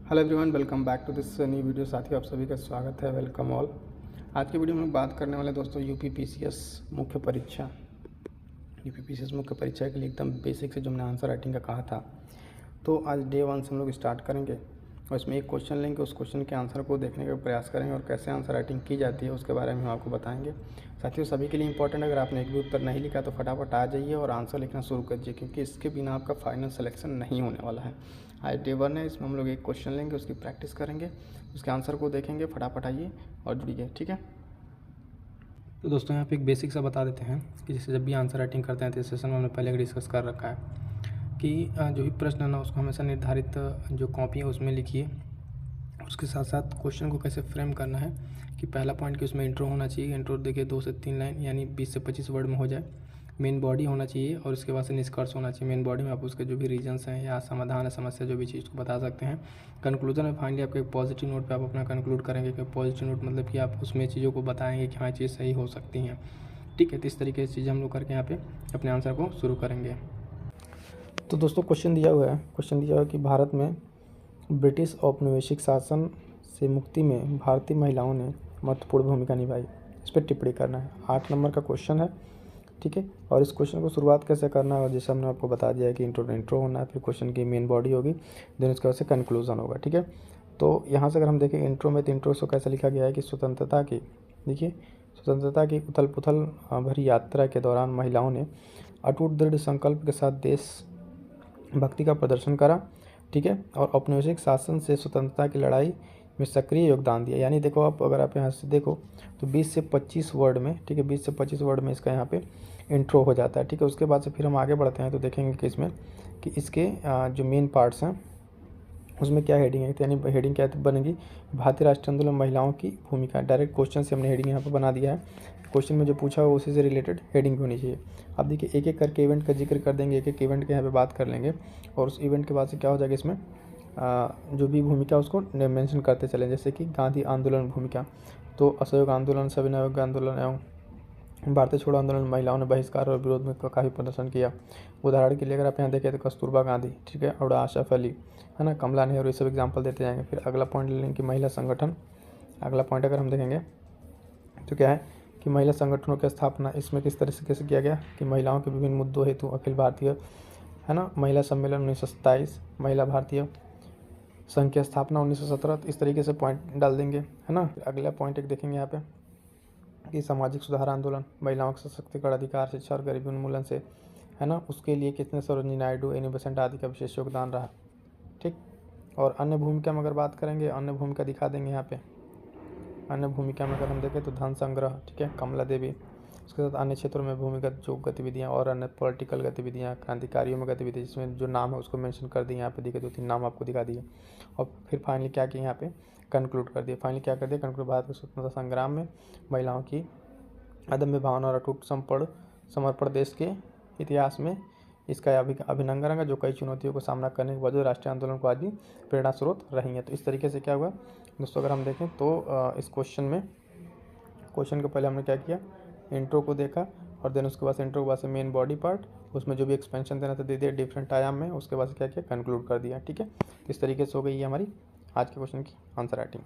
Hello everyone, welcome back to this new video. साथियों, आप सभी का स्वागत है। Welcome all. आज की वीडियो में बात करने वाले दोस्तों यूपी पीसीएस मुख्य परीक्षा के लिए एकदम बेसिक से जो हमने आंसर राइटिंग का कहा था, तो आज डे 1 से हम लोग स्टार्ट करेंगे और इसमें एक क्वेश्चन लेंगे, उस क्वेश्चन के आंसर को देखने का प्रयास करेंगे और कैसे आंसर राइटिंग की जाती है उसके बारे में हम आपको बताएंगे। साथियों, सभी के लिए इंपॉर्टेंट, अगर आपने एक भी उत्तर नहीं लिखा तो फटाफट आ जाइए और आंसर लिखना शुरू कीजिए, क्योंकि इसके बिना आपका फाइनल सिलेक्शन नहीं होने वाला है। आज डे 1 है, इसमें हम लोग एक क्वेश्चन लेंगे, उसकी प्रैक्टिस करेंगे, उसके आंसर को देखेंगे। फटाफट आइए और जुड़िए, ठीक है। तो दोस्तों यहाँ पे एक बेसिक सा बता देते हैं कि जैसे जब भी आंसर राइटिंग करते हैं तो इस सेशन में हमने पहले डिस्कस कर रखा है कि जो भी प्रश्न है ना उसको हमेशा निर्धारित जो कॉपी है उसमें लिखिए। उसके साथ साथ क्वेश्चन को कैसे फ्रेम करना है कि पहला पॉइंट कि उसमें इंट्रो होना चाहिए। इंट्रो देखिए 2 से 3 लाइन यानी 20 से 25 वर्ड में हो जाए। मेन बॉडी होना चाहिए और उसके बाद से निष्कर्ष होना चाहिए। मेन बॉडी में आप उसके जो भी रीजन्स हैं या समाधान है, समस्या, जो भी चीज़ को बता सकते हैं। कंक्लूजन में फाइनली आपको एक पॉजिटिव नोट पे आप अपना कंक्लूड करेंगे कि पॉजिटिव नोट मतलब कि आप उसमें चीज़ों को बताएंगे कि हाँ चीज़ सही हो सकती हैं। ठीक है, तो इस तरीके से चीज़ें हम लोग करके यहाँ पे अपने आंसर को शुरू करेंगे। तो दोस्तों क्वेश्चन दिया हुआ है कि भारत में ब्रिटिश औपनिवेशिक शासन से मुक्ति में भारतीय महिलाओं ने महत्वपूर्ण भूमिका निभाई। इस पर टिप्पणी करना है। 8 नंबर का क्वेश्चन है, ठीक है। और इस क्वेश्चन को शुरुआत कैसे करना है, और जैसे हमने आपको बता दिया है कि इंट्रो होना है, फिर क्वेश्चन की मेन बॉडी होगी, देन उसके बाद से कंक्लूजन होगा, ठीक है। तो यहाँ से अगर हम देखें इंट्रो में, तो इंट्रो से कैसे लिखा गया है कि स्वतंत्रता की उथल पुथल भरी यात्रा के दौरान महिलाओं ने अटूट दृढ़ संकल्प के साथ देश भक्ति का प्रदर्शन करा, ठीक है, और औपनिवेशिक शासन से स्वतंत्रता की लड़ाई में सक्रिय योगदान दिया। यानी देखो आप, अगर आप यहाँ से देखो तो 20 से 25 वर्ड में, ठीक है, 20 से 25 वर्ड में इसका यहाँ पे इंट्रो हो जाता है, ठीक है। उसके बाद से फिर हम आगे बढ़ते हैं तो देखेंगे कि इसमें कि इसके जो मेन पार्ट्स हैं उसमें क्या हेडिंग है। यानी हेडिंग क्या बनेगी, भारतीय राष्ट्रीय आंदोलन महिलाओं की भूमिका। डायरेक्ट क्वेश्चन से हमने हेडिंग यहाँ पर बना दिया है। क्वेश्चन में जो पूछा हो उसी से रिलेटेड हेडिंग भी होनी चाहिए। अब देखिए एक एक करके इवेंट का जिक्र कर देंगे, एक एक इवेंट के यहाँ पे बात कर लेंगे और उस इवेंट के बाद से क्या हो जाएगा, इसमें जो भी भूमिका उसको मेंशन करते चलें। जैसे कि गांधी आंदोलन भूमिका, तो असहयोग आंदोलन, सविनय अवज्ञा आंदोलन एवं भारतीय छोड़ो आंदोलन महिलाओं ने बहिष्कार और विरोध में काफ़ी प्रदर्शन किया। उदाहरण के लिए अगर आप यहाँ देखें तो कस्तूरबा गांधी, ठीक है, और आशफ अली, है ना, कमला नेहरू, ये सब एग्जाम्पल देते जाएंगे। फिर अगला पॉइंट ले लेंगे कि महिला संगठन। अगला पॉइंट अगर हम देखेंगे तो क्या है कि महिला संगठनों की स्थापना, इसमें किस तरह से कैसे किया गया कि महिलाओं के विभिन्न मुद्दों हेतु अखिल भारतीय, है ना, महिला सम्मेलन 1927, महिला भारतीय संघ की स्थापना 1917, इस तरीके से पॉइंट डाल देंगे, है ना। अगला पॉइंट एक देखेंगे यहाँ पे कि सामाजिक सुधार आंदोलन, महिलाओं के सशक्तिकरण, अधिकार, शिक्षा और गरीबी उन्मूलन से, है ना, उसके लिए कितने सरोजिनी नायडू, एनी बेसेंट आदि का विशेष योगदान रहा, ठीक। और अन्य भूमिका में अगर बात करेंगे, अन्य भूमिका दिखा देंगे यहाँ पे। अन्य भूमिका में अगर हम देखें तो धन संग्रह, ठीक है, कमला देवी। उसके साथ अन्य क्षेत्रों में भूमिगत जो गतिविधियाँ और अन्य पॉलिटिकल गतिविधियाँ, क्रांतिकारियों में गतिविधि, जिसमें जो नाम है उसको मेंशन कर दिए यहाँ पे, दिखे 2-3 नाम आपको दिखा दिए। और फिर फाइनली क्या किया यहाँ पे, कंक्लूड कर दिया। फाइनली क्या कर दिया, कंक्लूड, भारत के स्वतंत्रता संग्राम में महिलाओं की अदम्य भावना और अटूट समर्पण देश के इतिहास में इसका अभिनंदन है, जो कई चुनौतियों का सामना करने के बाद राष्ट्रीय आंदोलन को आज भी प्रेरणा स्रोत रही है। तो इस तरीके से क्या हुआ दोस्तों, अगर हम देखें तो इस क्वेश्चन को पहले हमने क्या किया, इंट्रो को देखा और देन उसके बाद इंट्रो के बाद से मेन बॉडी पार्ट, उसमें जो भी एक्सपेंशन देना था दे दिया डिफरेंट आयाम में। उसके बाद से क्या किया, कंक्लूड कर दिया, ठीक है। इस तरीके से हो गई ये हमारी आज के क्वेश्चन की आंसर राइटिंग।